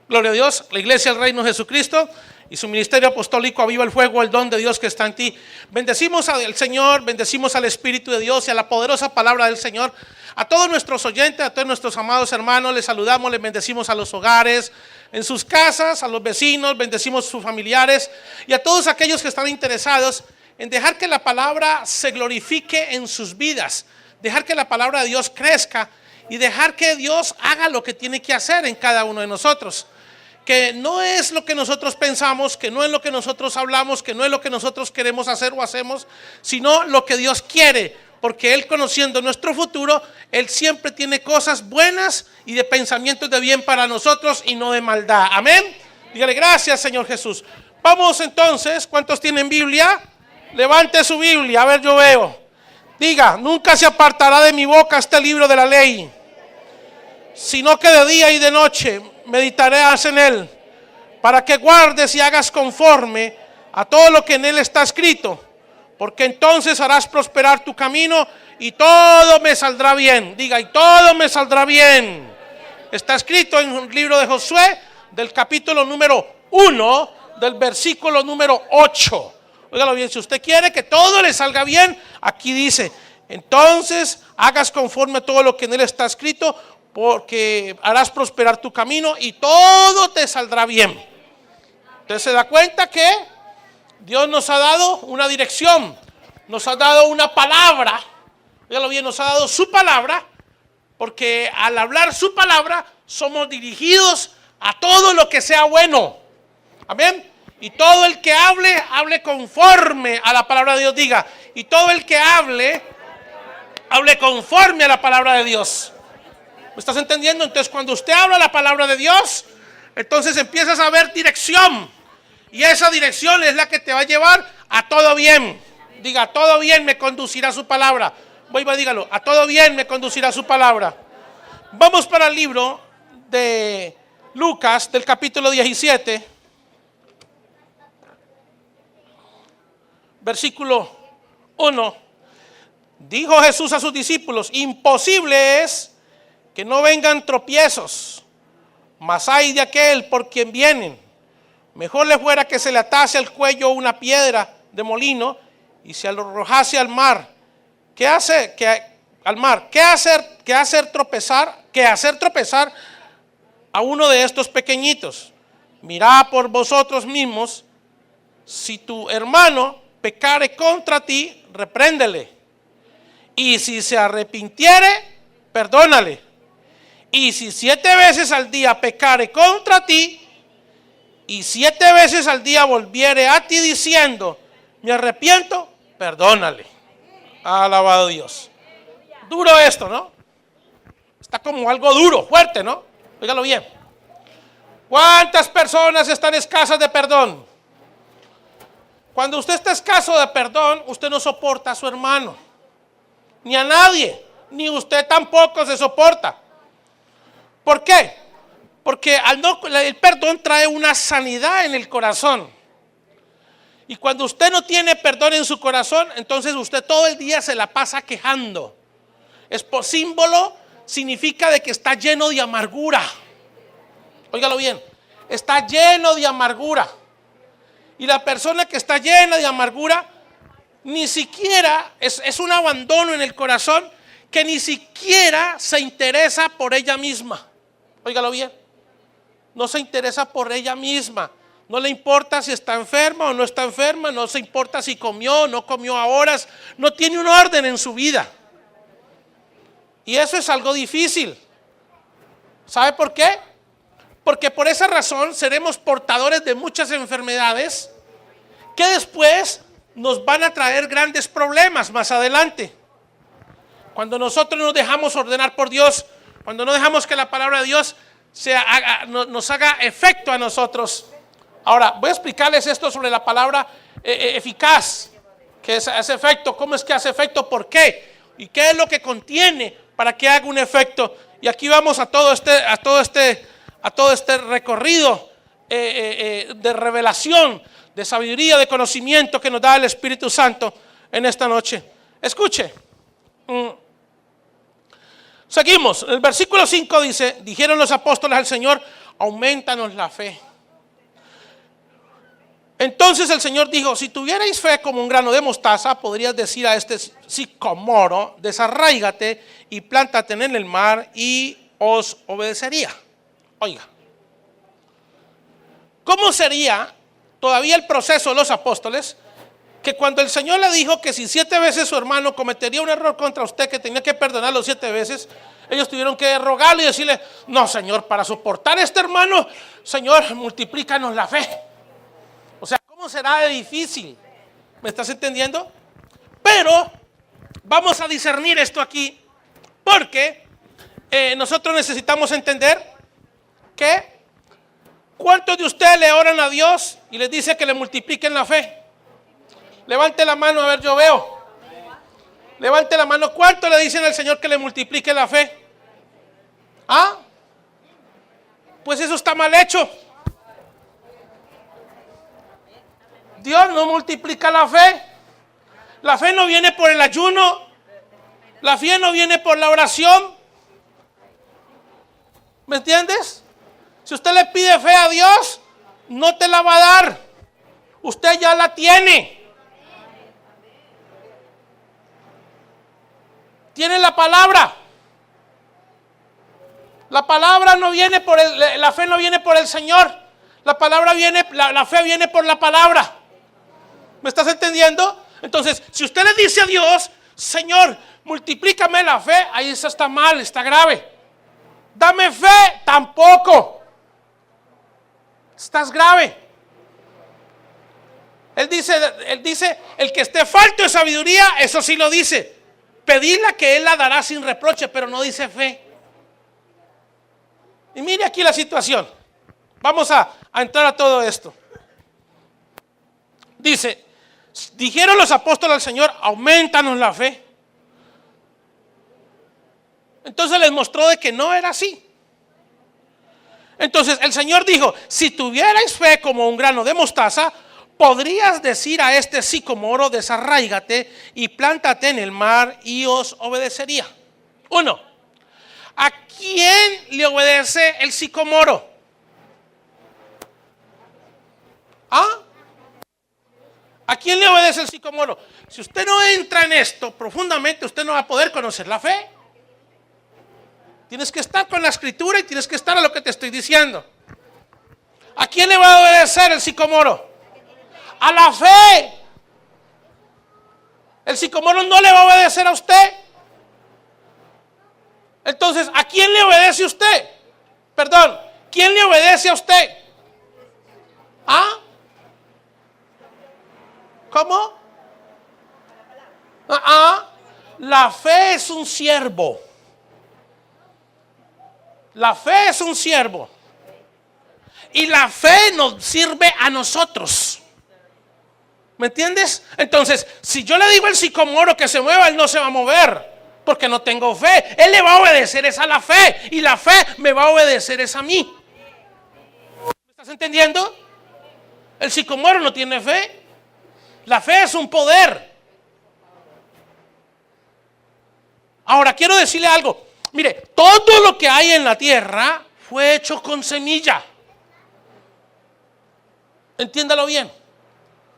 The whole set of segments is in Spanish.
Gloria a Dios, la iglesia del reino de Jesucristo y su ministerio apostólico aviva el fuego, el don de Dios que está en ti. Bendecimos al Señor, bendecimos al Espíritu de Dios y a la poderosa palabra del Señor. A todos nuestros oyentes, a todos nuestros amados hermanos, les saludamos, les bendecimos a los hogares, en sus casas, a los vecinos, bendecimos a sus familiares y a todos aquellos que están interesados en dejar que la palabra se glorifique en sus vidas, dejar que la palabra de Dios crezca y dejar que Dios haga lo que tiene que hacer en cada uno de nosotros. Que no es lo que nosotros pensamos, que no es lo que nosotros hablamos, que no es lo que nosotros queremos hacer o hacemos, sino lo que Dios quiere, porque Él, conociendo nuestro futuro, Él siempre tiene cosas buenas y de pensamientos de bien para nosotros y no de maldad. Amén. Dígale gracias, Señor Jesús. Vamos entonces, ¿cuántos tienen Biblia? Levante su Biblia, a ver, yo veo. Diga, nunca se apartará de mi boca este libro de la ley, sino que de día y de noche meditarás en él, para que guardes y hagas conforme a todo lo que en él está escrito, porque entonces harás prosperar tu camino y todo me saldrá bien. Diga, y todo me saldrá bien. Está escrito en el libro de Josué, del capítulo número 1, del versículo número 8. Óigalo bien, si usted quiere que todo le salga bien, aquí dice, entonces hagas conforme a todo lo que en él está escrito, porque harás prosperar tu camino y todo te saldrá bien. Usted se da cuenta que Dios nos ha dado una dirección, nos ha dado una palabra, óigalo bien, nos ha dado su palabra, porque al hablar su palabra somos dirigidos a todo lo que sea bueno. Amén. Y todo el que hable, hable conforme a la palabra de Dios. Diga, y todo el que hable, hable conforme a la palabra de Dios. ¿Me estás entendiendo? Entonces cuando usted habla la palabra de Dios, entonces empiezas a ver dirección. Y esa dirección es la que te va a llevar a todo bien. Diga, a todo bien me conducirá su palabra. Dígalo, a todo bien me conducirá su palabra. Vamos para el libro de Lucas, del capítulo 17. Versículo 1. Dijo Jesús a sus discípulos, imposible es que no vengan tropiezos, mas hay de aquel por quien vienen. Mejor le fuera que se le atase al cuello una piedra de molino y se arrojase al mar. ¿Qué hacer tropezar a uno de estos pequeñitos? Mirad por vosotros mismos, si tu hermano pecare contra ti, repréndele, y si se arrepintiere, perdónale. Y si 7 veces al día pecare contra ti, y 7 veces al día volviere a ti diciendo, me arrepiento, perdónale. Alabado Dios. Duro esto, ¿no? Está como algo duro, fuerte, ¿no? Óigalo bien. ¿Cuántas personas están escasas de perdón? Cuando usted está escaso de perdón, usted no soporta a su hermano, ni a nadie, ni usted tampoco se soporta. ¿Por qué? Porque el perdón trae una sanidad en el corazón. Y cuando usted no tiene perdón en su corazón, entonces usted todo el día se la pasa quejando. Símbolo significa de que está lleno de amargura. Óigalo bien, está lleno de amargura. Y la persona que está llena de amargura, ni siquiera, es un abandono en el corazón, que ni siquiera se interesa por ella misma. Óigalo bien, no se interesa por ella misma. No le importa si está enferma o no está enferma, no se importa si comió o no comió a horas, no tiene un orden en su vida. Y eso es algo difícil. ¿Sabe por qué? Porque por esa razón seremos portadores de muchas enfermedades que después nos van a traer grandes problemas más adelante. Cuando nosotros nos dejamos ordenar por Dios, cuando no dejamos que la palabra de Dios nos haga efecto a nosotros. Ahora, voy a explicarles esto sobre la palabra eficaz, que hace efecto, cómo es que hace efecto, por qué, y qué es lo que contiene para que haga un efecto. Y aquí vamos a todo este recorrido de revelación, de sabiduría, de conocimiento que nos da el Espíritu Santo en esta noche. Escuche. Seguimos. El versículo 5 dice, dijeron los apóstoles al Señor, aumentanos la fe. Entonces el Señor dijo, si tuvierais fe como un grano de mostaza, podrías decir a este sicomoro, desarráigate y plántate en el mar y os obedecería. Oiga, ¿cómo sería todavía el proceso de los apóstoles? Que cuando el Señor le dijo que si 7 veces su hermano cometería un error contra usted, que tenía que perdonarlo 7 veces, ellos tuvieron que rogarle y decirle, no, Señor, para soportar a este hermano, Señor, multiplícanos la fe. O sea, ¿cómo será de difícil? ¿Me estás entendiendo? Pero vamos a discernir esto aquí, porque nosotros necesitamos entender que ¿cuántos de ustedes le oran a Dios y les dice que le multipliquen la fe? Levante la mano, a ver, yo veo. Levante la mano. ¿Cuánto le dicen al Señor que le multiplique la fe? ¿Ah? Pues eso está mal hecho. Dios no multiplica la fe. La fe no viene por el ayuno. La fe no viene por la oración. ¿Me entiendes? Si usted le pide fe a Dios, no te la va a dar. Usted ya la tiene. Tiene la palabra. La palabra no viene por la fe no viene por el Señor. La palabra viene, la fe viene por la palabra. ¿Me estás entendiendo? Entonces, si usted le dice a Dios, Señor, multiplícame la fe, ahí eso está mal, está grave. Dame fe, tampoco. Estás grave. Él dice, el que esté falto de sabiduría, eso sí lo dice. Pedidla que Él la dará sin reproche, pero no dice fe. Y mire aquí la situación. Vamos a entrar a todo esto. Dice, dijeron los apóstoles al Señor, aumentanos la fe. Entonces les mostró de que no era así. Entonces el Señor dijo, si tuvierais fe como un grano de mostaza, podrías decir a este sicomoro, desarráigate y plántate en el mar y os obedecería. 1. ¿A quién le obedece el sicomoro? ¿Ah? ¿A quién le obedece el sicomoro? Si usted no entra en esto profundamente, usted no va a poder conocer la fe. Tienes que estar con la escritura y tienes que estar a lo que te estoy diciendo. ¿A quién le va a obedecer el sicomoro? A la fe. El sicomoro no le va a obedecer a usted. Entonces, ¿a quién le obedece usted? Perdón, ¿quién le obedece a usted? ¿Ah? ¿Cómo? La fe es un siervo. La fe es un siervo. Y la fe nos sirve a nosotros. ¿Me entiendes? Entonces, si yo le digo al sicomoro que se mueva, él no se va a mover. Porque no tengo fe. Él le va a obedecer es a la fe. Y la fe me va a obedecer es a mí. ¿Me estás entendiendo? El sicomoro no tiene fe. La fe es un poder. Ahora, quiero decirle algo. Mire, todo lo que hay en la tierra fue hecho con semilla. Entiéndalo bien.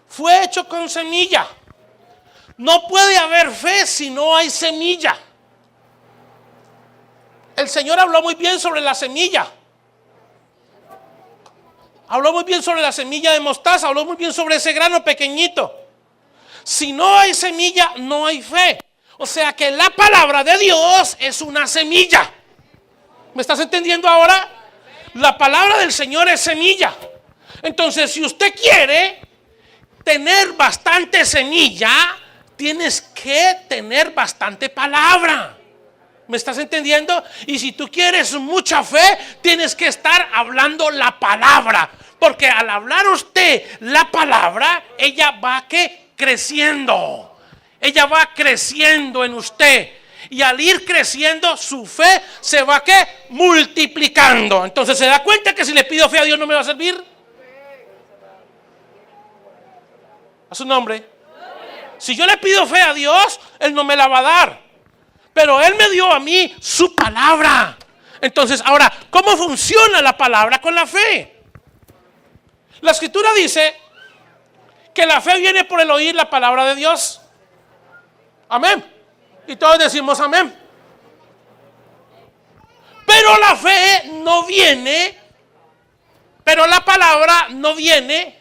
Fue hecho con semilla. No puede haber fe si no hay semilla. El Señor habló muy bien sobre la semilla. Habló muy bien sobre la semilla de mostaza. Habló muy bien sobre ese grano pequeñito. Si no hay semilla, no hay fe. O sea que la palabra de Dios es una semilla. ¿Me estás entendiendo ahora? La palabra del Señor es semilla. Entonces, si usted quiere tener bastante semilla, tienes que tener bastante palabra. ¿Me estás entendiendo? Y si tú quieres mucha fe, tienes que estar hablando la palabra. Porque al hablar usted la palabra, ella va creciendo. Ella va creciendo en usted. Y al ir creciendo, su fe se va multiplicando. Entonces, ¿se da cuenta que si le pido fe a Dios no me va a servir? A su nombre. Si yo le pido fe a Dios, Él no me la va a dar. Pero Él me dio a mí su palabra. Entonces, ahora, ¿cómo funciona la palabra con la fe? La escritura dice que la fe viene por el oír la palabra de Dios. Amén. Y todos decimos amén. Pero la fe no viene, pero la palabra no viene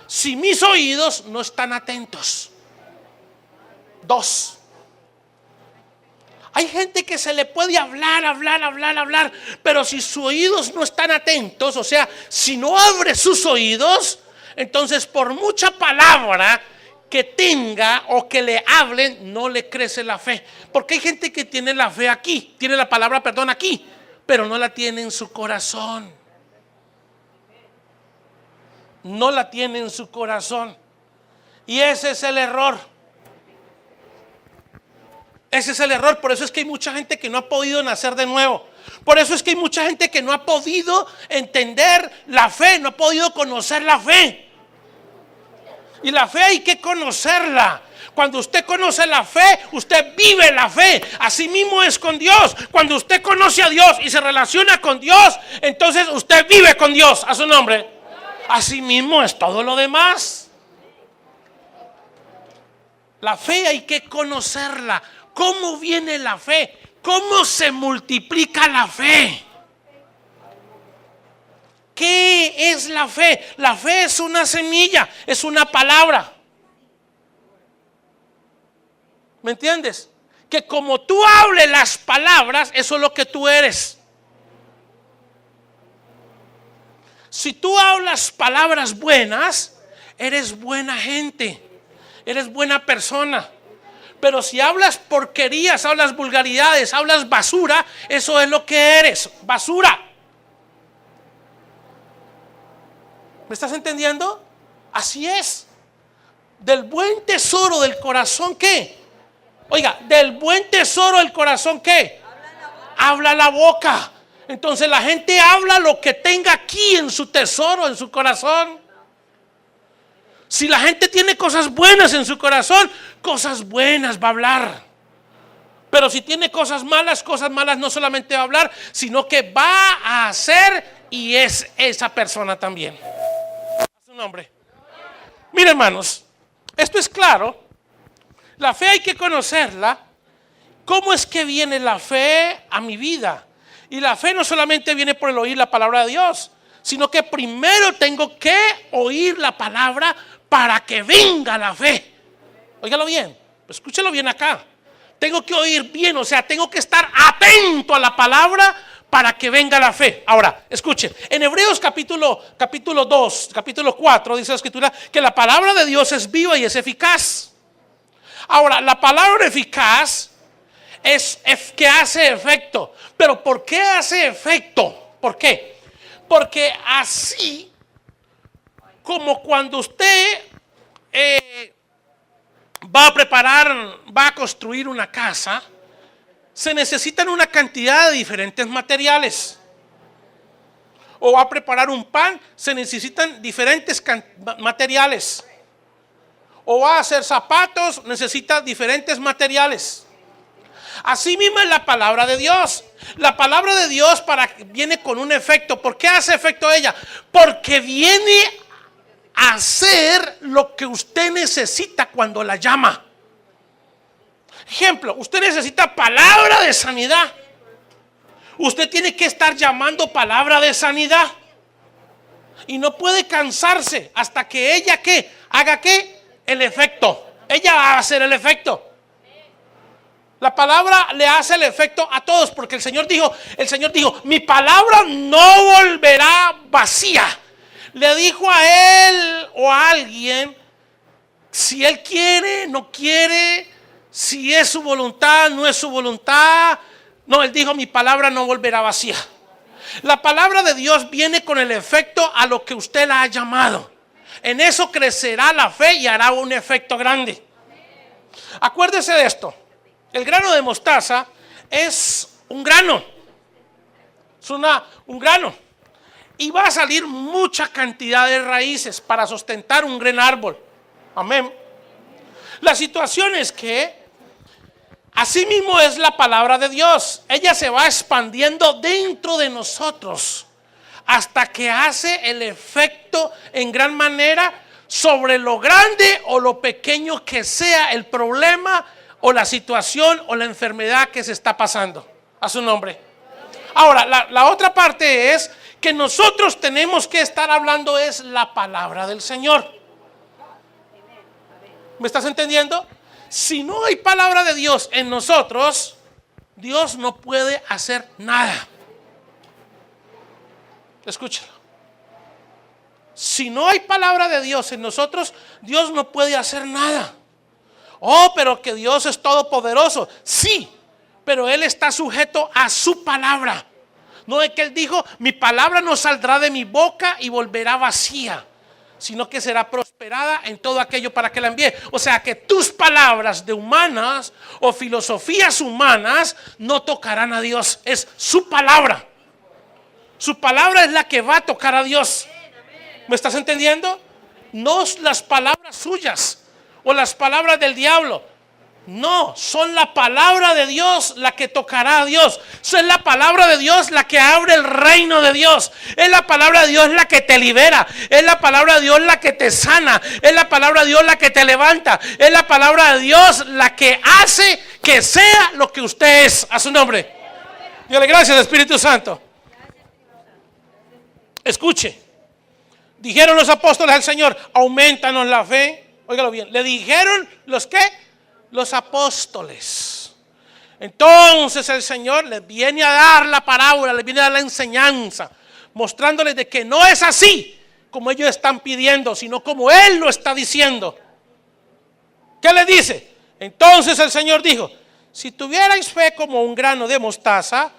si mis oídos no están atentos. 2. Hay gente que se le puede hablar, pero si sus oídos no están atentos, o sea, si no abre sus oídos, entonces por mucha palabra que tenga o que le hablen, no le crece la fe. Porque hay gente que tiene la fe aquí, tiene la palabra, perdón, aquí, pero no la tiene en su corazón. No la tiene en su corazón. Y ese es el error. Ese es el error. Por eso es que hay mucha gente que no ha podido nacer de nuevo. Por eso es que hay mucha gente que no ha podido entender la fe, no ha podido conocer la fe. Y la fe hay que conocerla. Cuando usted conoce la fe, usted vive la fe. Así mismo es con Dios. Cuando usted conoce a Dios y se relaciona con Dios, entonces usted vive con Dios. A su nombre. Así mismo es todo lo demás. La fe hay que conocerla. ¿Cómo viene la fe? ¿Cómo se multiplica la fe? ¿Qué es la fe? La fe es una semilla, es una palabra. ¿Me entiendes? Que como tú hables las palabras, eso es lo que tú eres. Si tú hablas palabras buenas, eres buena gente, eres buena persona. Pero si hablas porquerías, hablas vulgaridades, hablas basura, eso es lo que eres, basura. ¿Me estás entendiendo? Así es. Del buen tesoro del corazón, ¿qué? Oiga, del buen tesoro del corazón, ¿qué? Habla la boca. Entonces la gente habla lo que tenga aquí en su tesoro, en su corazón. Si la gente tiene cosas buenas en su corazón, cosas buenas va a hablar. Pero si tiene cosas malas no solamente va a hablar, sino que va a hacer y es esa persona también. A su nombre. Miren, hermanos, esto es claro. La fe hay que conocerla. ¿Cómo es que viene la fe a mi vida? Y la fe no solamente viene por el oír la palabra de Dios, sino que primero tengo que oír la palabra para que venga la fe. Óigalo bien, escúchelo bien acá. Tengo que oír bien, o sea, tengo que estar atento a la palabra para que venga la fe. Ahora, escuchen, en Hebreos capítulo 2, capítulo 4, dice la escritura que la palabra de Dios es viva y es eficaz. Ahora, la palabra eficaz es que hace efecto. Pero ¿por qué hace efecto? ¿Por qué? Porque así como cuando usted va a construir una casa, se necesitan una cantidad de diferentes materiales. O va a preparar un pan, se necesitan diferentes materiales. O va a hacer zapatos, necesita diferentes materiales. Así mismo es la palabra de Dios. La palabra de Dios viene con un efecto. ¿Por qué hace efecto ella? Porque viene a hacer lo que usted necesita cuando la llama. Ejemplo, usted necesita palabra de sanidad. Usted tiene que estar llamando palabra de sanidad. Y no puede cansarse hasta que ella ¿qué? Haga ¿qué? El efecto. Ella va a hacer el efecto. La palabra le hace el efecto a todos, porque el Señor dijo, mi palabra no volverá vacía. Le dijo a él o a alguien, si él quiere, no quiere, si es su voluntad, no es su voluntad. No, él dijo, mi palabra no volverá vacía. La palabra de Dios viene con el efecto a lo que usted la ha llamado. En eso crecerá la fe y hará un efecto grande. Acuérdese de esto. El grano de mostaza es un grano. Es un grano. Y va a salir mucha cantidad de raíces para sustentar un gran árbol. Amén. La situación es que Así mismo es la palabra de Dios. Ella se va expandiendo dentro de nosotros hasta que hace el efecto en gran manera sobre lo grande o lo pequeño que sea el problema o la situación o la enfermedad que se está pasando. A su nombre. Ahora, la otra parte es que nosotros tenemos que estar hablando es la palabra del Señor. ¿Me estás entendiendo? Si no hay palabra de Dios en nosotros, Dios no puede hacer nada. Escúchalo. Si no hay palabra de Dios en nosotros, Dios no puede hacer nada. Oh, pero que Dios es todopoderoso. Sí, pero Él está sujeto a su palabra. No es que Él dijo, mi palabra no saldrá de mi boca y volverá vacía, sino que será prosperada en todo aquello para que la envíe. O sea que tus palabras de humanas o filosofías humanas no tocarán a Dios. Es su palabra. Su palabra es la que va a tocar a Dios. ¿Me estás entendiendo? No las palabras suyas o las palabras del diablo. No, son la palabra de Dios la que tocará a Dios. Es la palabra de Dios la que abre el reino de Dios. Es la palabra de Dios la que te libera. Es la palabra de Dios la que te sana. Es la palabra de Dios la que te levanta. Es la palabra de Dios la que hace que sea lo que usted es. A su nombre. Dígale gracias, Espíritu Santo. Escuche. Dijeron los apóstoles al Señor, aumentanos la fe. Óigalo bien. Le dijeron los ¿qué? Los apóstoles. Entonces el Señor les viene a dar la parábola, les viene a dar la enseñanza, mostrándoles de que no es así como ellos están pidiendo, sino como Él lo está diciendo. ¿Qué les dice? Entonces el Señor dijo, si tuvierais fe como un grano de mostaza,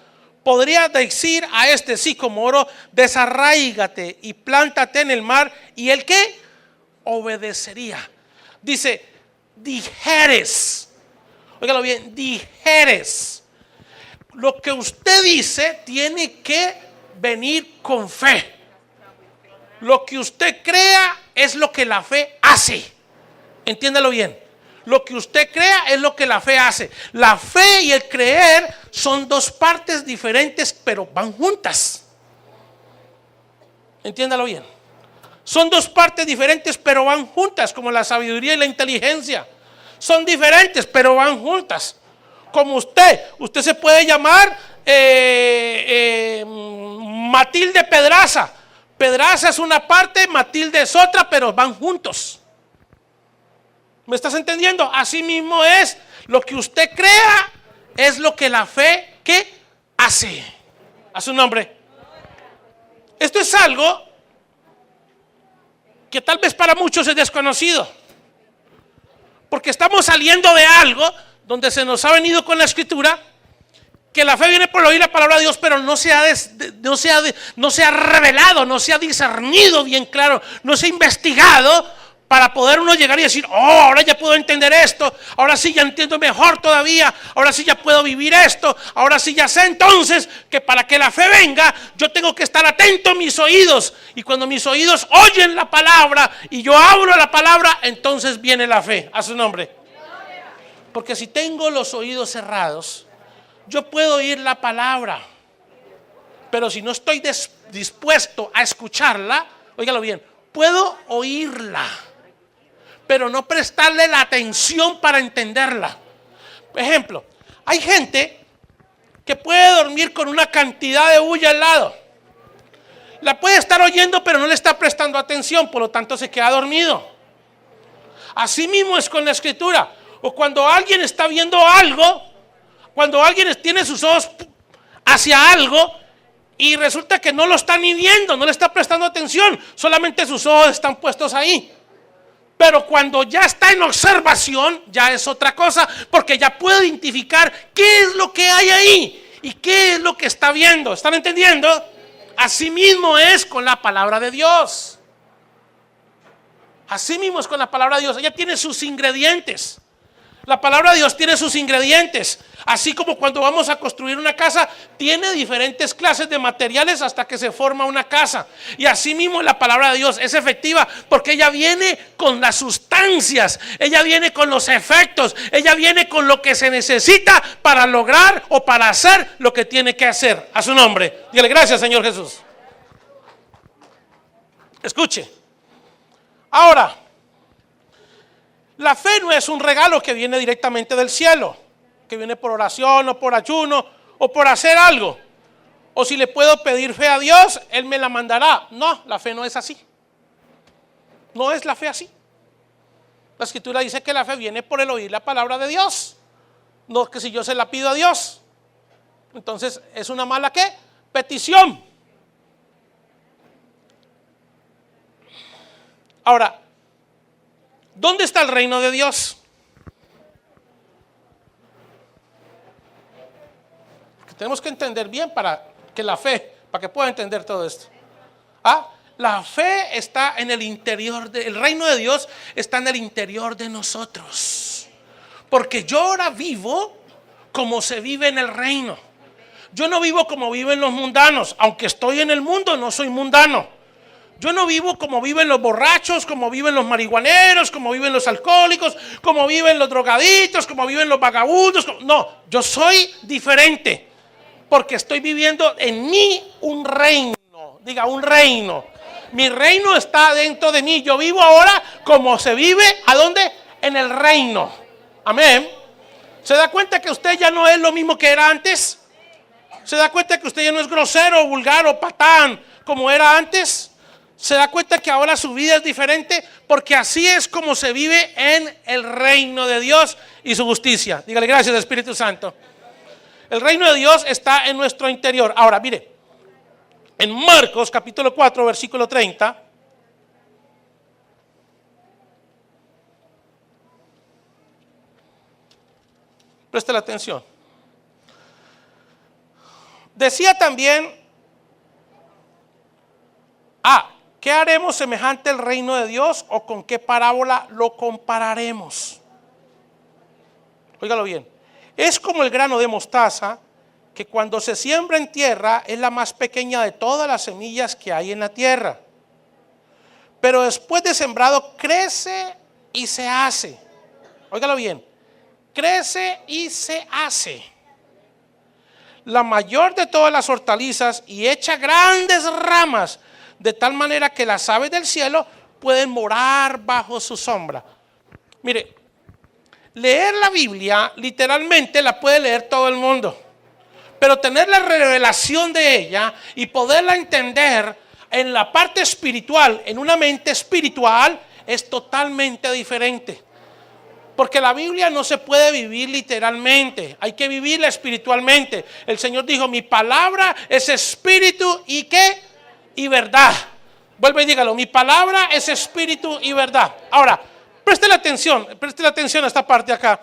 podrías decir a este sicómoro, desarraígate y plántate en el mar, y ¿el qué? Obedecería. Dice, dijeres, óigalo bien, dijeres. Lo que usted dice tiene que venir con fe. Lo que usted crea es lo que la fe hace. Entiéndalo bien. Lo que usted crea es lo que la fe hace. La fe y el creer son dos partes diferentes, pero van juntas. Entiéndalo bien. Son dos partes diferentes, pero van juntas, como la sabiduría y la inteligencia. Son diferentes, pero van juntas. Como usted se puede llamar Matilde Pedraza. Pedraza es una parte, Matilde es otra, pero van juntos. ¿Me estás entendiendo? Así mismo es. Lo que usted crea es lo que la fe ¿qué? Hace. A su nombre. Esto es algo que tal vez para muchos es desconocido, porque estamos saliendo de algo donde se nos ha venido con la escritura, que la fe viene por oír la palabra de Dios, pero no se ha revelado, no se ha discernido bien claro, no se ha investigado para poder uno llegar y decir, oh, ahora ya puedo entender esto, ahora sí ya entiendo mejor todavía, ahora sí ya puedo vivir esto, ahora sí ya sé entonces que para que la fe venga, yo tengo que estar atento a mis oídos, y cuando mis oídos oyen la palabra y yo abro la palabra, entonces viene la fe. A su nombre. Porque si tengo los oídos cerrados, yo puedo oír la palabra, pero si no estoy dispuesto a escucharla, óigalo bien, puedo oírla, pero no prestarle la atención para entenderla. Por ejemplo, hay gente que puede dormir con una cantidad de bulla al lado. La puede estar oyendo, pero no le está prestando atención, por lo tanto se queda dormido. Así mismo es con la escritura. O cuando alguien está viendo algo, cuando alguien tiene sus ojos hacia algo y resulta que no lo está ni viendo, no le está prestando atención, solamente sus ojos están puestos ahí. Pero cuando ya está en observación, ya es otra cosa, porque ya puede identificar qué es lo que hay ahí y qué es lo que está viendo. ¿Están entendiendo? Así mismo es con la palabra de Dios. Así mismo es con la palabra de Dios. Ella tiene sus ingredientes. La palabra de Dios tiene sus ingredientes, así como cuando vamos a construir una casa, tiene diferentes clases de materiales hasta que se forma una casa. Y así mismo la palabra de Dios es efectiva porque ella viene con las sustancias, ella viene con los efectos, ella viene con lo que se necesita para lograr o para hacer lo que tiene que hacer. A su nombre, dígale gracias, Señor Jesús. Escuche, ahora, la fe no es un regalo que viene directamente del cielo, que viene por oración o por ayuno o por hacer algo. O si le puedo pedir fe a Dios, Él me la mandará. No, la fe no es así. No es la fe así. La Escritura dice que la fe viene por el oír la palabra de Dios. No que si yo se la pido a Dios. Entonces, ¿es una mala qué? Petición. Ahora, ¿dónde está el reino de Dios? Tenemos que entender bien para que la fe, para que pueda entender todo esto. La fe está en el interior, el reino de Dios está en el interior de nosotros. Porque yo ahora vivo como se vive en el reino. Yo no vivo como viven los mundanos, aunque estoy en el mundo, no soy mundano. Yo no vivo como viven los borrachos, como viven los marihuaneros, como viven los alcohólicos, como viven los drogadictos, como viven los vagabundos. No, yo soy diferente porque estoy viviendo en mí un reino. Diga, un reino. Mi reino está dentro de mí. Yo vivo ahora como se vive, ¿a dónde? En el reino. Amén. ¿Se da cuenta que usted ya no es lo mismo que era antes? ¿Se da cuenta que usted ya no es grosero, vulgar o patán como era antes? ¿Se da cuenta que ahora su vida es diferente? Porque así es como se vive en el reino de Dios y su justicia. Dígale gracias, Espíritu Santo. El reino de Dios está en nuestro interior. Ahora, mire, en Marcos capítulo 4, versículo 30. Preste la atención. Decía también, ¿qué haremos semejante al reino de Dios o con qué parábola lo compararemos? Óigalo bien. Es como el grano de mostaza que cuando se siembra en tierra es la más pequeña de todas las semillas que hay en la tierra. Pero después de sembrado crece y se hace. Óigalo bien. Crece y se hace la mayor de todas las hortalizas y echa grandes ramas, de tal manera que las aves del cielo pueden morar bajo su sombra. Mire, leer la Biblia literalmente la puede leer todo el mundo, pero tener la revelación de ella y poderla entender en la parte espiritual, en una mente espiritual, es totalmente diferente. Porque la Biblia no se puede vivir literalmente, hay que vivirla espiritualmente. El Señor dijo, mi palabra es espíritu y ¿qué? Y verdad. Vuelve y dígalo, mi palabra es espíritu y verdad. Ahora, preste la atención a esta parte acá.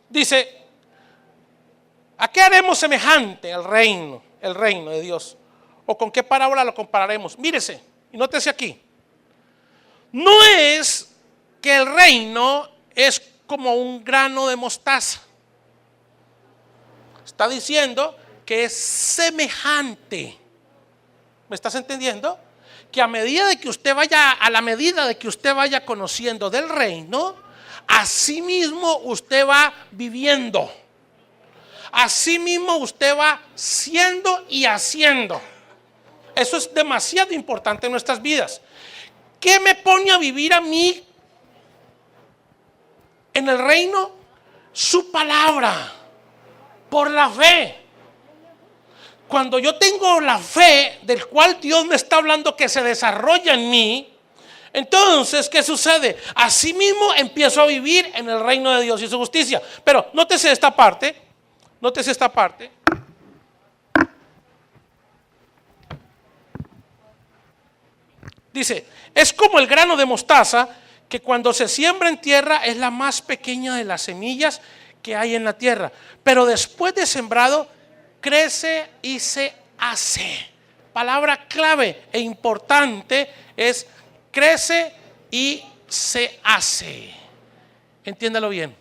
Dice, ¿a qué haremos semejante el reino de Dios? ¿O con qué parábola lo compararemos? Mírese, y nótese aquí. No es que el reino es como un grano de mostaza. Está diciendo que es semejante. ¿Me estás entendiendo? Que a la medida de que usted vaya conociendo del reino, así mismo usted va viviendo. Así mismo usted va siendo y haciendo. Eso es demasiado importante en nuestras vidas. ¿Qué me pone a vivir a mí en el reino? Su palabra, por la fe. Cuando yo tengo la fe del cual Dios me está hablando que se desarrolla en mí, entonces, ¿qué sucede? Así mismo empiezo a vivir en el reino de Dios y su justicia. Pero nótese esta parte. Dice, es como el grano de mostaza que cuando se siembra en tierra es la más pequeña de las semillas que hay en la tierra. Pero después de sembrado crece y se hace. Palabra clave e importante es crece y se hace. Entiéndalo bien.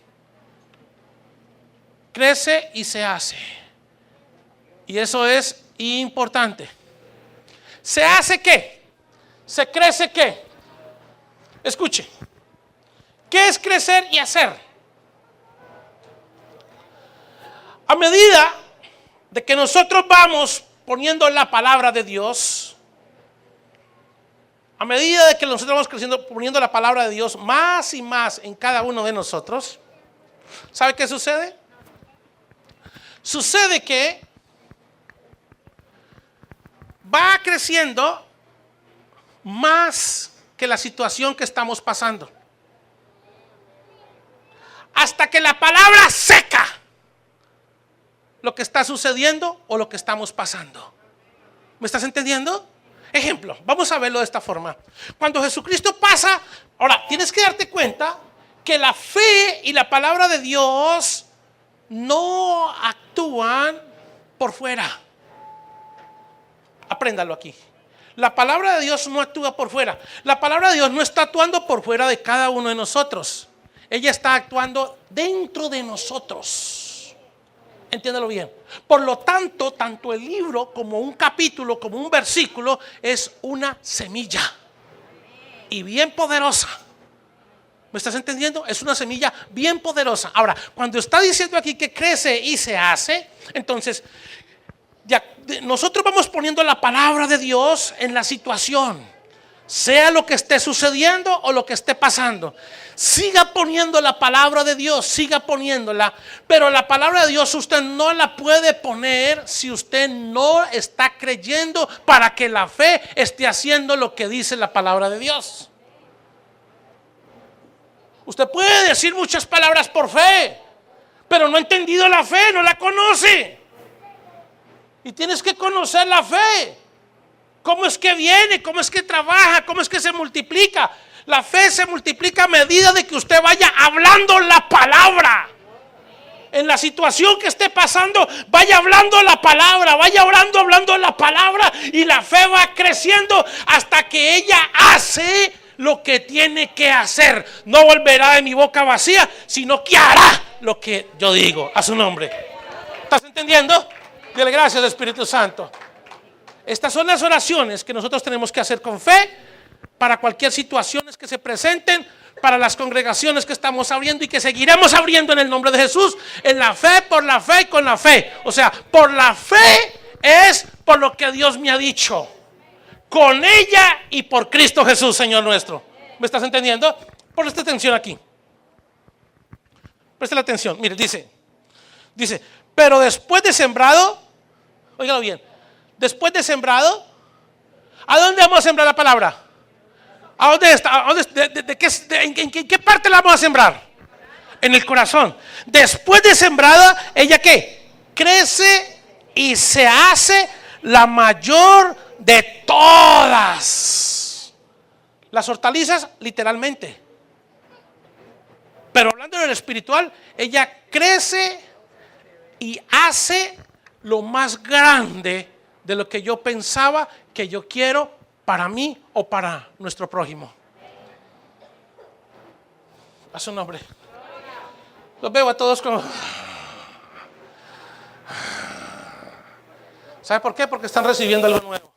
Crece y se hace. Y eso es importante. ¿Se hace qué? ¿Se crece qué? Escuche. ¿Qué es crecer y hacer? A medida de que nosotros vamos poniendo la palabra de Dios, a medida de que nosotros vamos creciendo, poniendo la palabra de Dios más y más en cada uno de nosotros, ¿sabe qué sucede? Sucede que va creciendo más que la situación que estamos pasando, hasta que la palabra seca lo que está sucediendo o lo que estamos pasando. ¿Me estás entendiendo? Ejemplo, vamos a verlo de esta forma. Cuando Jesucristo pasa, ahora tienes que darte cuenta que la fe y la palabra de Dios no actúan por fuera. Apréndalo aquí. La palabra de Dios no actúa por fuera. La palabra de Dios no está actuando por fuera de cada uno de nosotros. Ella está actuando dentro de nosotros. Entiéndalo bien. Por lo tanto, tanto el libro como un capítulo, como un versículo, es una semilla. Y bien poderosa. ¿Me estás entendiendo? Es una semilla bien poderosa. Ahora, cuando está diciendo aquí que crece y se hace, entonces ya, nosotros vamos poniendo la palabra de Dios en la situación, sea lo que esté sucediendo o lo que esté pasando. Siga poniendo la palabra de Dios, siga poniéndola, pero la palabra de Dios usted no la puede poner si usted no está creyendo para que la fe esté haciendo lo que dice la palabra de Dios. Usted puede decir muchas palabras por fe, pero no ha entendido la fe, no la conoce. Y tienes que conocer la fe. ¿Cómo es que viene? ¿Cómo es que trabaja? ¿Cómo es que se multiplica? La fe se multiplica a medida de que usted vaya hablando la palabra. En la situación que esté pasando, vaya hablando la palabra, vaya orando, hablando la palabra, y la fe va creciendo hasta que ella hace lo que tiene que hacer. No volverá de mi boca vacía, sino que hará lo que yo digo. A su nombre. ¿Estás entendiendo? Dile gracias, Espíritu Santo. Estas son las oraciones que nosotros tenemos que hacer con fe para cualquier situación que se presenten, para las congregaciones que estamos abriendo y que seguiremos abriendo en el nombre de Jesús, en la fe, por la fe y con la fe. O sea, por la fe es por lo que Dios me ha dicho, con ella y por Cristo Jesús, Señor nuestro. ¿Me estás entendiendo? Presta atención aquí. Presta la atención. Mire, dice, pero después de sembrado, óigalo bien, después de sembrado, ¿a dónde vamos a sembrar la palabra? ¿A dónde está? ¿En qué parte la vamos a sembrar? En el corazón. Después de sembrada, ¿ella qué? Crece y se hace la mayor de todas las hortalizas, literalmente. Pero hablando del espiritual, ella crece y hace lo más grande de lo que yo pensaba que yo quiero para mí o para nuestro prójimo. A su nombre. Los veo a todos como... ¿Sabe por qué? Porque están recibiendo algo nuevo.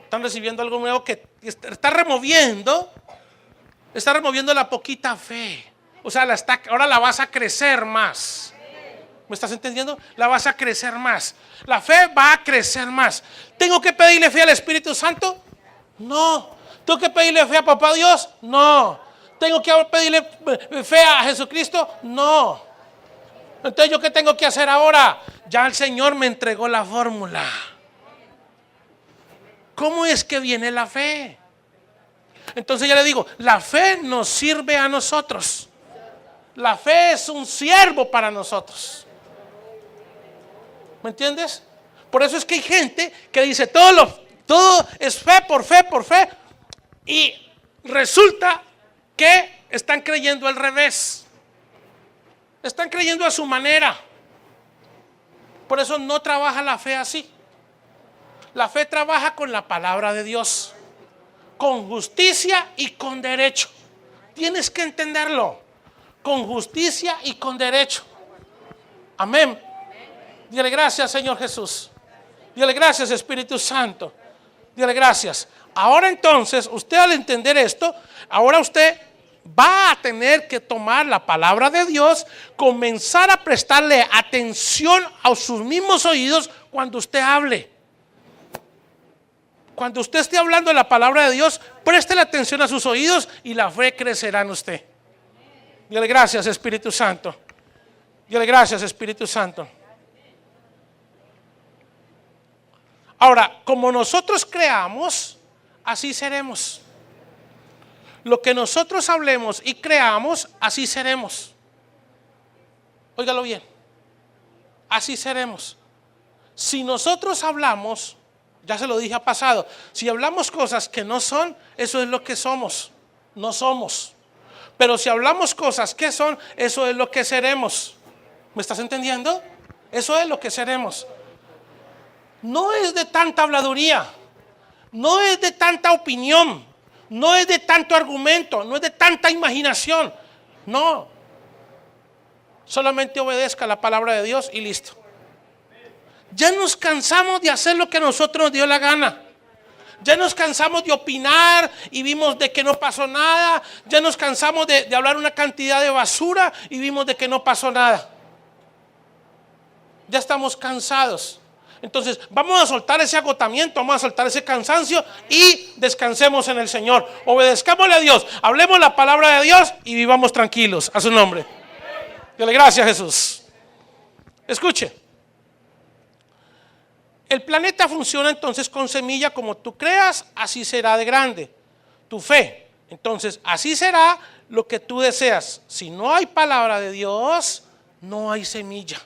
Están recibiendo algo nuevo que está removiendo la poquita fe. O sea, ahora la vas a crecer más. ¿Me estás entendiendo? La vas a crecer más. La fe va a crecer más. ¿Tengo que pedirle fe al Espíritu Santo? No. ¿Tengo que pedirle fe a Papá Dios? No. ¿Tengo que pedirle fe a Jesucristo? No. Entonces, ¿yo qué tengo que hacer ahora? Ya el Señor me entregó la fórmula. ¿Cómo es que viene la fe? Entonces ya le digo, la fe nos sirve a nosotros. La fe es un siervo para nosotros. ¿Me entiendes? Por eso es que hay gente que dice todo es fe, y resulta que están creyendo al revés. Están creyendo a su manera. Por eso no trabaja la fe así. La fe trabaja con la palabra de Dios. con justicia y con derecho. Tienes que entenderlo. Con justicia y con derecho. Amén. Dile gracias, Señor Jesús. Dile gracias, Espíritu Santo. Dile gracias. Ahora entonces, usted al entender esto, ahora usted va a tener que tomar la palabra de Dios, comenzar a prestarle atención a sus mismos oídos cuando usted hable. Cuando usted esté hablando de la palabra de Dios, préstele atención a sus oídos y la fe crecerá en usted. Dile gracias, Espíritu Santo. Dile gracias, Espíritu Santo. Ahora, como nosotros creamos, así seremos. Lo que nosotros hablemos y creamos, así seremos. Óigalo bien. Así seremos. Si nosotros hablamos, ya se lo dije a pasado, si hablamos cosas que no son, eso es lo que somos. No somos. Pero si hablamos cosas que son, eso es lo que seremos. ¿Me estás entendiendo? Eso es lo que seremos. No es de tanta habladuría. No es de tanta opinión. No es de tanto argumento. No es de tanta imaginación. No. Solamente obedezca la palabra de Dios y listo. Ya nos cansamos de hacer lo que a nosotros nos dio la gana. Ya nos cansamos de opinar y vimos de que no pasó nada. Ya nos cansamos de hablar una cantidad de basura y vimos de que no pasó nada. Ya estamos cansados. Entonces vamos a soltar ese agotamiento, vamos a soltar ese cansancio y descansemos en el Señor. Obedezcámosle a Dios, hablemos la palabra de Dios y vivamos tranquilos a su nombre. Dale gracias, Jesús. Escuche. El planeta funciona entonces con semilla. Como tú creas, así será de grande tu fe. Entonces así será lo que tú deseas. Si no hay palabra de Dios, no hay semilla.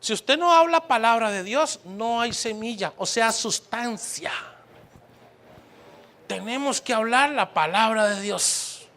Si usted no habla palabra de Dios, no hay semilla, o sea, sustancia. Tenemos que hablar la palabra de Dios.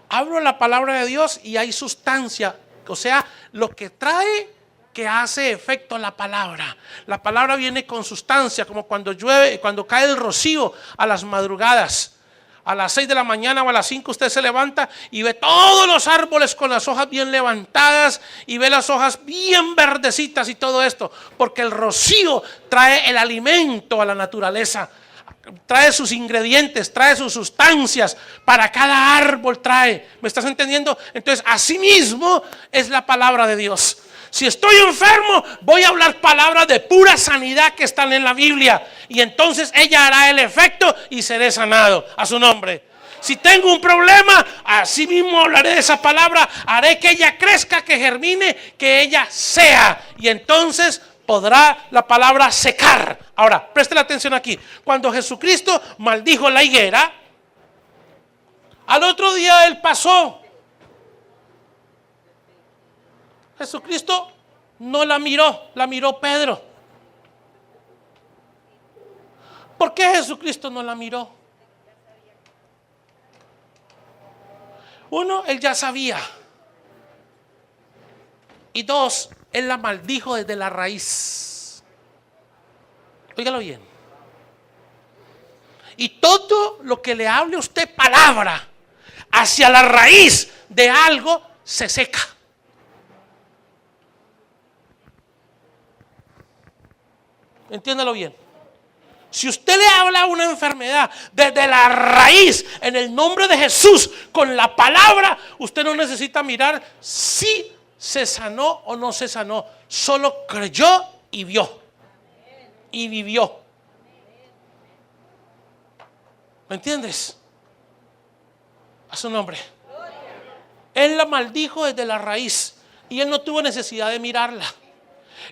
Hablo la palabra de Dios y hay sustancia, o sea, lo que trae, que hace efecto la palabra. La palabra viene con sustancia, como cuando llueve, cuando cae el rocío a las madrugadas. A las 6 de la mañana o a las 5 usted se levanta y ve todos los árboles con las hojas bien levantadas y ve las hojas bien verdecitas y todo esto, porque el rocío trae el alimento a la naturaleza, trae sus ingredientes, trae sus sustancias, para cada árbol trae. ¿Me estás entendiendo? Entonces, así mismo es la palabra de Dios. Si estoy enfermo, voy a hablar palabras de pura sanidad que están en la Biblia. Y entonces ella hará el efecto y seré sanado a su nombre. Si tengo un problema, así mismo hablaré de esa palabra. Haré que ella crezca, que germine, que ella sea. Y entonces podrá la palabra secar. Ahora, presten atención aquí. Cuando Jesucristo maldijo la higuera, al otro día él pasó. Jesucristo no la miró Pedro. ¿Por qué Jesucristo no la miró? Uno, él ya sabía. Y dos, él la maldijo desde la raíz. Óigalo bien. Y todo lo que le hable a usted palabra hacia la raíz de algo se seca. Entiéndalo bien. Si usted le habla a una enfermedad desde la raíz, en el nombre de Jesús, con la palabra, usted no necesita mirar si se sanó o no se sanó. Solo creyó y vio. Y vivió. ¿Me entiendes? A su nombre. Él la maldijo desde la raíz y él no tuvo necesidad de mirarla.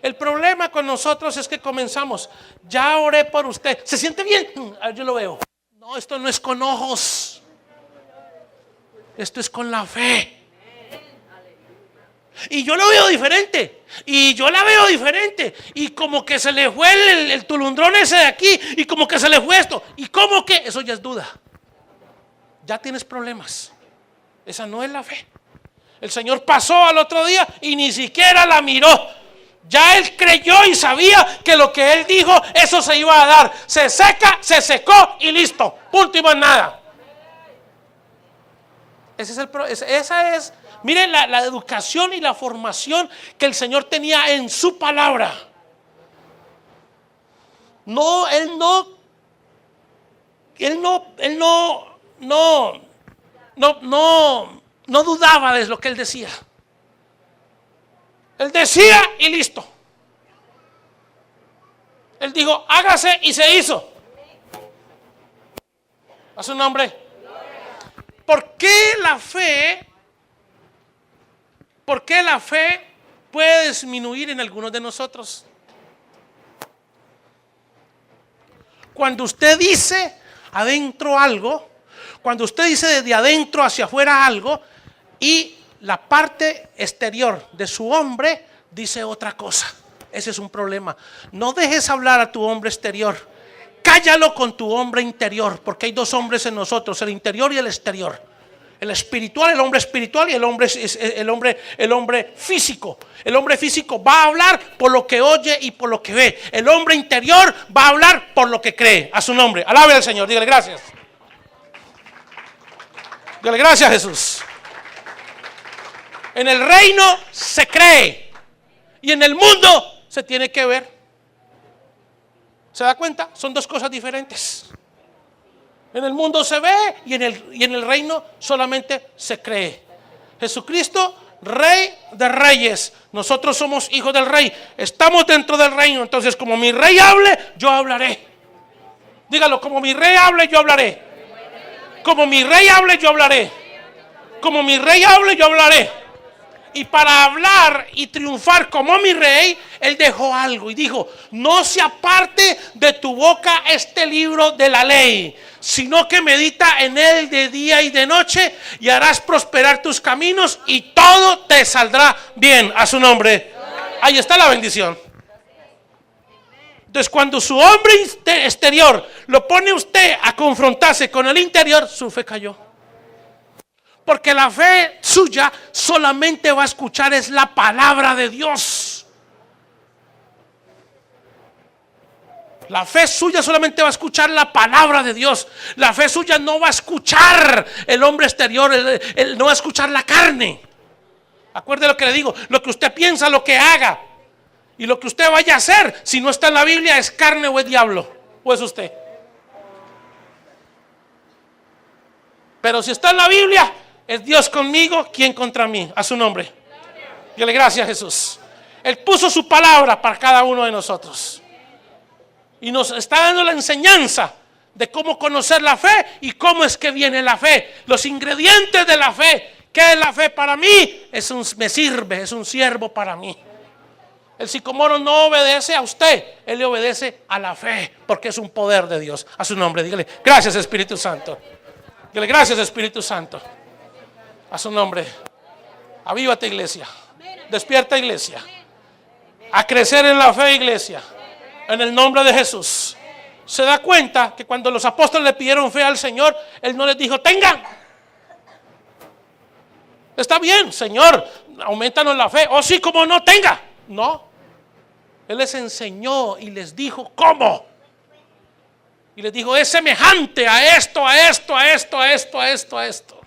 El problema con nosotros es que comenzamos, ya oré por usted, ¿se siente bien? Yo lo veo. No, esto no es con ojos, esto es con la fe. Y yo lo veo diferente, y yo la veo diferente, y como que se le fue el tulundrón ese de aquí, y como que se le fue esto, y como que, eso ya es duda. Ya tienes problemas, esa no es la fe. El Señor pasó al otro día y ni siquiera la miró. Ya él creyó y sabía que lo que él dijo, eso se iba a dar. Se seca, se secó y listo. Punto y más nada. Esa es, miren la educación y la formación que el Señor tenía en su palabra. No, él no dudaba de lo que él decía. Él decía y listo. Él dijo, hágase y se hizo. A su nombre. ¿Por qué la fe puede disminuir en algunos de nosotros? Cuando usted dice adentro algo, cuando usted dice desde adentro hacia afuera algo y la parte exterior de su hombre dice otra cosa. Ese es un problema. No dejes hablar a tu hombre exterior. Cállalo con tu hombre interior, porque hay dos hombres en nosotros, el interior y el exterior. El espiritual, el hombre espiritual y el hombre físico. El hombre físico va a hablar por lo que oye y por lo que ve. El hombre interior va a hablar por lo que cree. A su nombre. Alabe al Señor. Dígale gracias. Dígale gracias, Jesús. En el reino se cree y en el mundo se tiene que ver. ¿Se da cuenta? Son dos cosas diferentes. En el mundo se ve y en el reino solamente se cree. Jesucristo, Rey de Reyes. Nosotros somos hijos del Rey. Estamos dentro del reino. Entonces, como mi Rey hable, yo hablaré. Dígalo, como mi Rey hable, yo hablaré. Como mi Rey hable, yo hablaré. Como mi Rey hable, yo hablaré. Y para hablar y triunfar como mi Rey, Él dejó algo y dijo, no se aparte de tu boca este libro de la ley, sino que medita en él de día y de noche y harás prosperar tus caminos y todo te saldrá bien. A su nombre. Ahí está la bendición. Entonces, cuando su hombre exterior lo pone usted a confrontarse con el interior, su fe cayó. Porque la fe suya solamente va a escuchar es la palabra de Dios. La fe suya solamente va a escuchar la palabra de Dios. La fe suya no va a escuchar el hombre exterior, no va a escuchar la carne. Acuerde lo que le digo, lo que usted piensa, lo que haga y lo que usted vaya a hacer, si no está en la Biblia, es carne o es diablo, o es usted. Pero si está en la Biblia, es Dios conmigo, ¿quién contra mí? A su nombre. Dile gracias, Jesús. Él puso su palabra para cada uno de nosotros. Y nos está dando la enseñanza de cómo conocer la fe y cómo es que viene la fe. Los ingredientes de la fe. ¿Qué es la fe para mí? Me sirve, es un siervo para mí. El sicomoro no obedece a usted, él le obedece a la fe, porque es un poder de Dios. A su nombre, dígale, gracias Espíritu Santo. Dígale, gracias Espíritu Santo. A su nombre. Avívate, iglesia. Despierta, iglesia. A crecer en la fe, iglesia. En el nombre de Jesús. Se da cuenta que cuando los apóstoles le pidieron fe al Señor, Él no les dijo, tengan. Está bien, Señor, aumentanos la fe. Oh, sí, como no, tenga. No. Él les enseñó y les dijo cómo. Y les dijo, es semejante a esto, a esto, a esto, a esto, a esto, a esto.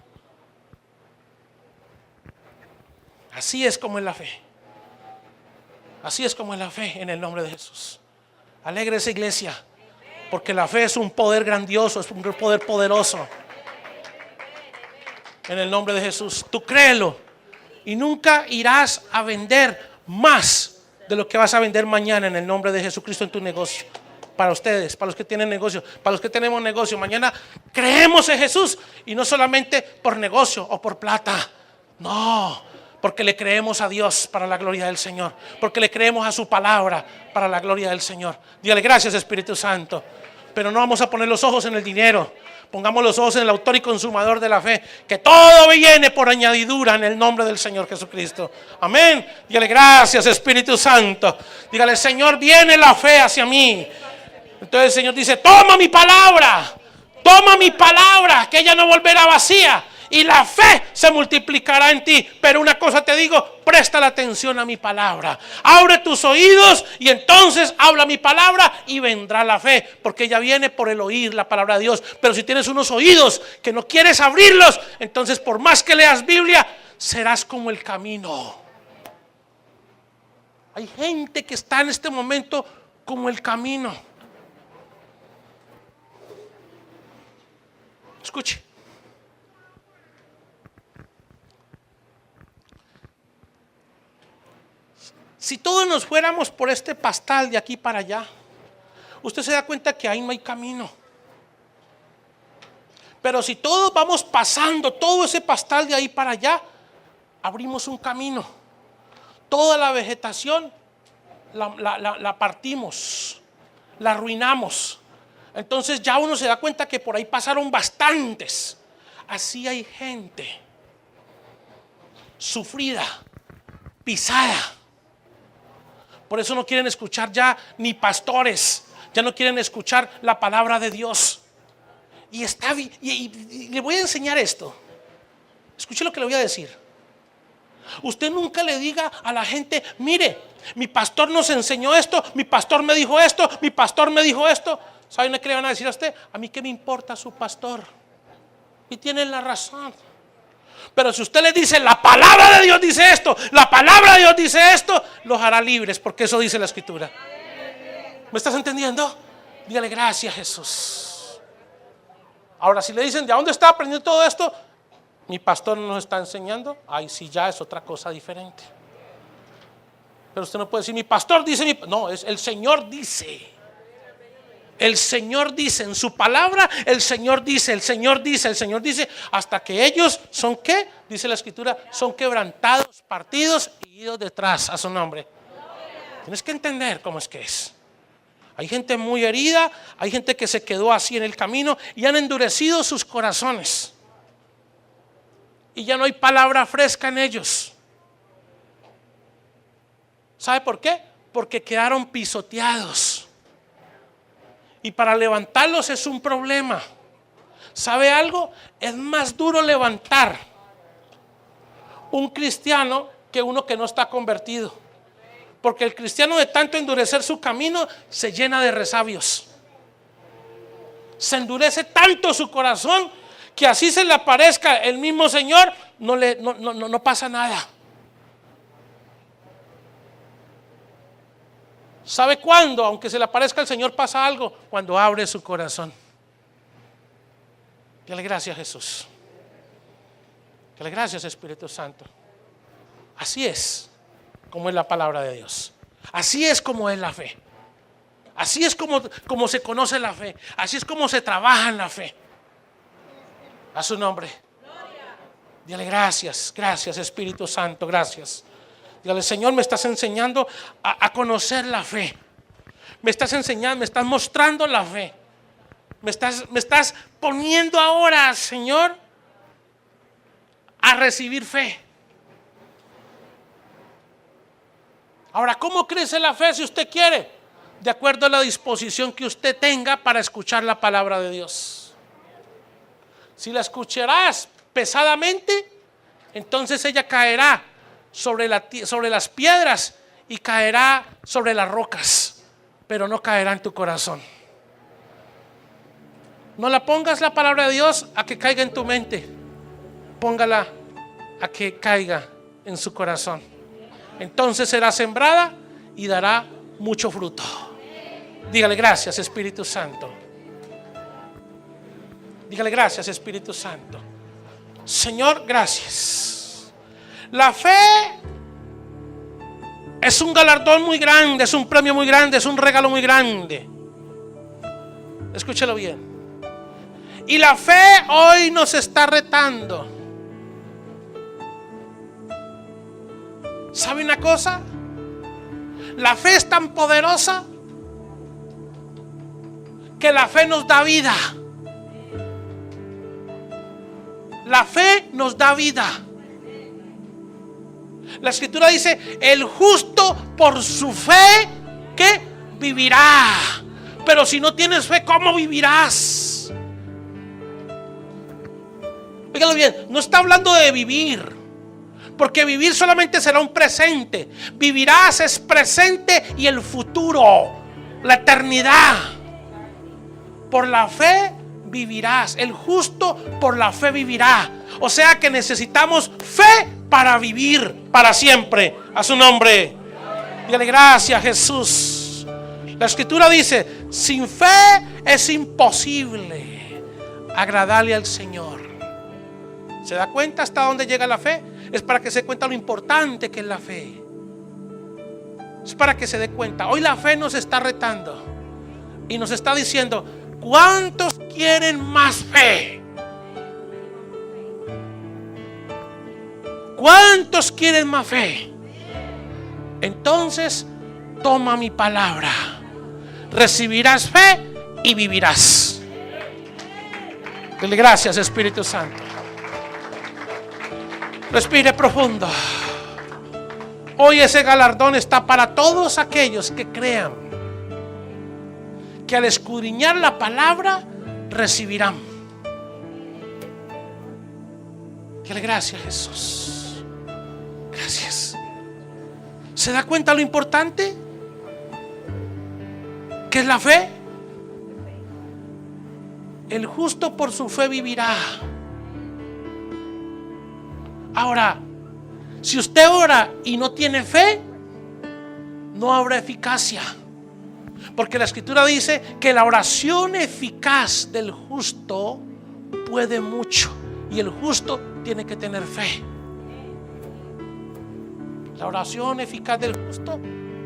Así es como es la fe. Así es como es la fe en el nombre de Jesús. Alégrese, iglesia, porque la fe es un poder grandioso, es un poder poderoso. En el nombre de Jesús, tú créelo y nunca irás a vender más de lo que vas a vender mañana en el nombre de Jesucristo en tu negocio. Para ustedes, para los que tienen negocio, para los que tenemos negocio, mañana creemos en Jesús y no solamente por negocio o por plata, no. Porque le creemos a Dios para la gloria del Señor. Porque le creemos a su palabra para la gloria del Señor. Dígale gracias, Espíritu Santo. Pero no vamos a poner los ojos en el dinero. Pongamos los ojos en el autor y consumador de la fe. Que todo viene por añadidura en el nombre del Señor Jesucristo. Amén. Dígale gracias, Espíritu Santo. Dígale, Señor, viene la fe hacia mí. Entonces el Señor dice, toma mi palabra, que ella no volverá vacía. y la fe se multiplicará en ti. Pero una cosa te digo, presta la atención a mi palabra. Abre tus oídos y entonces habla mi palabra y vendrá la fe, porque ella viene por el oír la palabra de Dios. Pero si tienes unos oídos que no quieres abrirlos, entonces por más que leas Biblia, serás como el camino. Hay gente que está en este momento como el camino. Escuche. Si todos nos fuéramos por este pastal de aquí para allá, usted se da cuenta que ahí no hay camino. Pero si todos vamos pasando todo ese pastal de ahí para allá, abrimos un camino. Toda la vegetación la partimos, la arruinamos. Entonces ya uno se da cuenta que por ahí pasaron bastantes. Así hay gente sufrida, pisada. Por eso no quieren escuchar ya ni pastores, ya no quieren escuchar la palabra de Dios. Y le voy a enseñar esto. Escuche lo que le voy a decir. Usted nunca le diga a la gente: mire, mi pastor nos enseñó esto, mi pastor me dijo esto, mi pastor me dijo esto. ¿Saben qué le van a decir a usted? A mí qué me importa su pastor. Y tienen la razón. Pero si usted le dice: la palabra de Dios dice esto, la palabra de Dios dice esto, los hará libres, porque eso dice la Escritura. ¿Me estás entendiendo? Dígale: gracias, Jesús. Ahora, si le dicen: ¿de dónde está aprendiendo todo esto? Mi pastor nos está enseñando. Ay, sí, ya es otra cosa diferente. Pero usted no puede decir: mi pastor dice, no, es el Señor dice. El Señor dice en su palabra, el Señor dice, el Señor dice, el Señor dice, hasta que ellos son, ¿qué? Dice la Escritura, son quebrantados, partidos y idos detrás a su nombre. Tienes que entender cómo es que es. Hay gente muy herida, hay gente que se quedó así en el camino y han endurecido sus corazones. Y ya no hay palabra fresca en ellos. ¿Sabe por qué? Porque quedaron pisoteados. Y para levantarlos es un problema. ¿Sabe algo? Es más duro levantar un cristiano que uno que no está convertido. Porque el cristiano, de tanto endurecer su camino, se llena de resabios. Se endurece tanto su corazón que así se le aparezca el mismo Señor, no pasa nada. ¿Sabe cuándo? Aunque se le aparezca el Señor, pasa algo. Cuando abre su corazón. Dale gracias, Jesús. Dale gracias, Espíritu Santo. Así es como es la palabra de Dios. Así es como es la fe. Así es como se conoce la fe. Así es como se trabaja en la fe. A su nombre. Dale gracias, gracias, Espíritu Santo, gracias. Dígale: Señor, me estás enseñando a conocer la fe. Me estás enseñando, me estás mostrando la fe. Me estás poniendo ahora, Señor, a recibir fe. Ahora, ¿cómo crece la fe si usted quiere? De acuerdo a la disposición que usted tenga para escuchar la palabra de Dios. Si la escucharás pesadamente, entonces ella caerá sobre las piedras y caerá sobre las rocas, pero no caerá en tu corazón. No la pongas la palabra de Dios a que caiga en tu mente, póngala a que caiga en su corazón. Entonces será sembrada y dará mucho fruto. Dígale: gracias, Espíritu Santo. Dígale: gracias, Espíritu Santo. Señor, gracias. La fe es un galardón muy grande, es un premio muy grande, es un regalo muy grande. Escúchelo bien. Y la fe hoy nos está retando. ¿Sabe una cosa? La fe es tan poderosa que la fe nos da vida. La fe nos da vida. La Escritura dice: el justo por su fe, ¿qué? Vivirá. Pero si no tienes fe, ¿cómo vivirás? Óigalo bien, no está hablando de vivir, porque vivir solamente será un presente. Vivirás es presente y el futuro, la eternidad. Por la fe vivirás. El justo por la fe vivirá. O sea que necesitamos fe para vivir para siempre. A su nombre. Dígale gracias, Jesús. La Escritura dice: sin fe es imposible agradarle al Señor. ¿Se da cuenta hasta dónde llega la fe? Es para que se dé cuenta lo importante que es la fe. Es para que se dé cuenta. Hoy la fe nos está retando y nos está diciendo: ¿cuántos quieren más fe? ¿Cuántos quieren más fe? Entonces toma mi palabra. Recibirás fe y vivirás. Dele gracias, Espíritu Santo. Respire profundo. Hoy ese galardón está para todos aquellos que crean que al escudriñar la palabra recibirán. Dele gracias, Jesús. Gracias. ¿Se da cuenta lo importante que es la fe? El justo por su fe vivirá. Ahora, si usted ora y no tiene fe, no habrá eficacia. Porque la Escritura dice que la oración eficaz del justo puede mucho. Y el justo tiene que tener fe. La oración eficaz del justo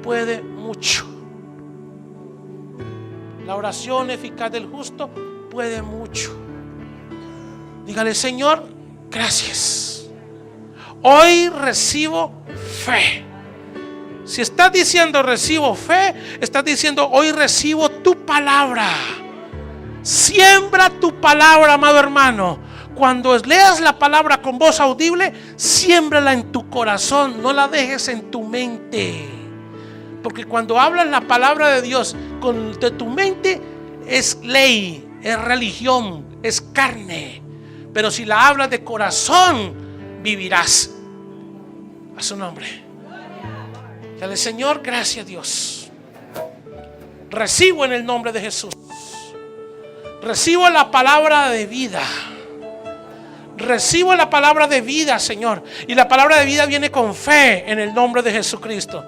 puede mucho. La oración eficaz del justo puede mucho. Dígale: Señor, gracias. Hoy recibo fe. Si estás diciendo recibo fe, estás diciendo hoy recibo tu palabra. Siembra tu palabra, amado hermano. Cuando leas la palabra con voz audible, siémbrala en tu corazón, no la dejes en tu mente. Porque cuando hablas la palabra de Dios de tu mente, es ley, es religión, es carne. Pero si la hablas de corazón, vivirás. A su nombre. Dale: Señor, gracias, Dios. Recibo en el nombre de Jesús. Recibo la palabra de vida. Recibo la palabra de vida, Señor. Y la palabra de vida viene con fe en el nombre de Jesucristo.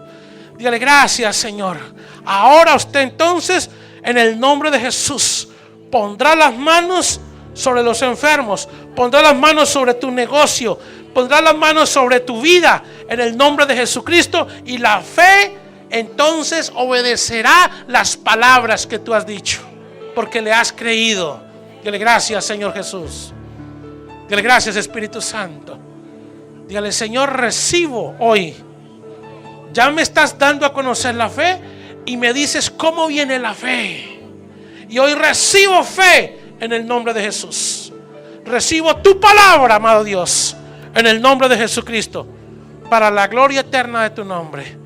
Dígale: gracias, Señor. Ahora usted entonces, en el nombre de Jesús, pondrá las manos sobre los enfermos, pondrá las manos sobre tu negocio, pondrá las manos sobre tu vida en el nombre de Jesucristo, y la fe entonces obedecerá las palabras que tú has dicho, porque le has creído. Dígale: gracias, Señor Jesús. Dígale: gracias, Espíritu Santo. Dígale: Señor, recibo hoy. Ya me estás dando a conocer la fe y me dices cómo viene la fe. Y hoy recibo fe en el nombre de Jesús. Recibo tu palabra, amado Dios, en el nombre de Jesucristo, para la gloria eterna de tu nombre.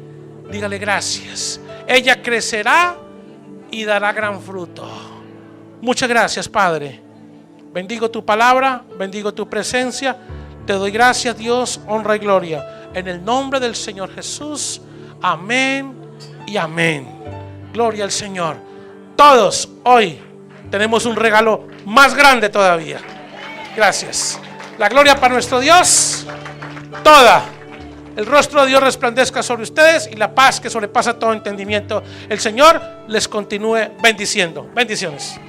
Dígale: gracias. Ella crecerá y dará gran fruto. Muchas gracias, Padre. Bendigo tu palabra, bendigo tu presencia. Te doy gracias, Dios, honra y gloria. En el nombre del Señor Jesús. Amén y amén. Gloria al Señor. Todos hoy tenemos un regalo más grande todavía. Gracias. La gloria para nuestro Dios. Toda. El rostro de Dios resplandezca sobre ustedes y la paz que sobrepasa todo entendimiento. El Señor les continúe bendiciendo. Bendiciones.